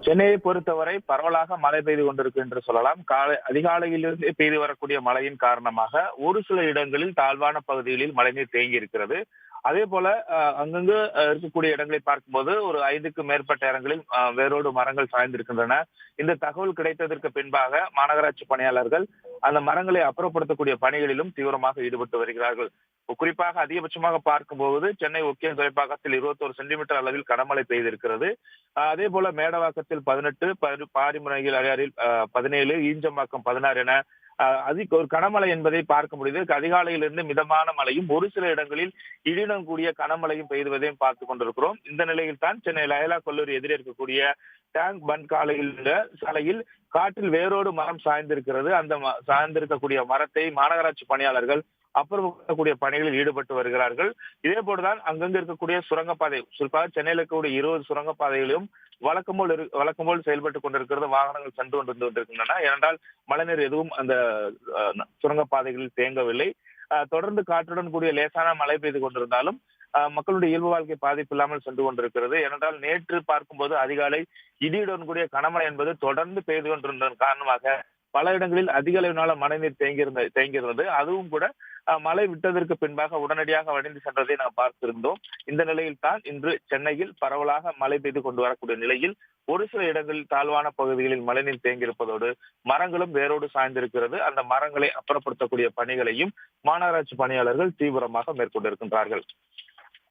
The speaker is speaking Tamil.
சென்னையை பொறுத்தவரை பரவலாக மழை பெய்து கொண்டிருக்கு என்று சொல்லலாம். அதிகாலையிலிருந்து பெய்து வரக்கூடிய மழையின் காரணமாக ஒரு சில இடங்களில் தாழ்வான பகுதிகளில் மழைநீர் தேங்கி இருக்கிறது. அதே போல அங்கங்கு இருக்கக்கூடிய இடங்களை பார்க்கும்போது ஒரு 5க்கும் மேற்பட்ட இடங்களில் வேரோடு மரங்கள் சாய்ந்திருக்கின்றன. இந்த தகவல் கிடைத்ததற்கு பின்பாக மாநகராட்சி பணியாளர்கள் அந்த மரங்களை அப்புறப்படுத்தக்கூடிய பணிகளிலும் தீவிரமாக ஈடுபட்டு வருகிறார்கள். குறிப்பாக அதிகபட்சமாக பார்க்கும்போது சென்னை ஒக்கியம் துறைப்பாக்கத்தில் 21 சென்டிமீட்டர் அளவில் கனமழை பெய்திருக்கிறது. அதே போல மேடவாக்கத்தில் 18, பாரிமுனையில் அடையாறில் 17, ஈஞ்சம்பாக்கம் 16 என அதிக ஒரு கனமழை என்பதை பார்க்க முடியுது. அதிகாலையிலிருந்து மிதமான மழையும் ஒரு சில இடங்களில் இடியுடன் கூடிய கனமழையும் பெய்துவதையும் பார்த்துக் கொண்டிருக்கிறோம். இந்த நிலையில் தான் சென்னை லயோலா கல்லூரி எதிரே இருக்கக்கூடிய டேங்க் பண்ட் சாலையில் காற்றில் வேரோடு மரம் சாய்ந்திருக்கிறது. அந்த சாய்ந்திருக்கக்கூடிய மரத்தை மாநகராட்சி பணியாளர்கள் அப்புறப்படுத்தக்கூடிய பணிகளில் ஈடுபட்டு வருகிறார்கள். இதே போலதான் அங்கங்க இருக்கக்கூடிய சுரங்கப்பாதை, குறிப்பாக சென்னையில் இருக்கக்கூடிய 20 சுரங்கப்பாதைகளிலும் வழக்கம் போல் செயல்பட்டுக் கொண்டிருக்கிறது. வாகனங்கள் சென்று கொண்டிருக்கின்றன. ஏனென்றால் மழைநீர் எதுவும் அந்த சுரங்கப்பாதைகளில் தேங்கவில்லை. தொடர்ந்து காற்றுடன் கூடிய லேசான மழை பெய்து கொண்டிருந்தாலும் மக்களுடைய இயல்பு வாழ்க்கை பாதிப்பு இல்லாமல் சென்று கொண்டிருக்கிறது. ஏனென்றால் நேற்று பார்க்கும்போது அதிகாலை இடியுடன் கூடிய கனமழை என்பது தொடர்ந்து பெய்து கொண்டிருந்ததன் காரணமாக பல இடங்களில் அதிக அளவிலான மழைநீர் தேங்கியிருந்தது. அதுவும் கூட மழை விட்டதற்கு பின்பாக உடனடியாக வடிந்து சென்றதை நாம் பார்த்திருந்தோம். இந்த நிலையில் தான் இன்று சென்னையில் பரவலாக மழை பெய்து கொண்டு வரக்கூடிய நிலையில் ஒரு சில இடங்களில் தாழ்வான பகுதிகளில் மழைநீர் தேங்கியிருப்பதோடு மரங்களும் வேரோடு சாய்ந்திருக்கிறது. அந்த மரங்களை அப்புறப்படுத்தக்கூடிய பணிகளையும் மாநகராட்சி பணியாளர்கள் தீவிரமாக மேற்கொண்டிருக்கின்றார்கள்.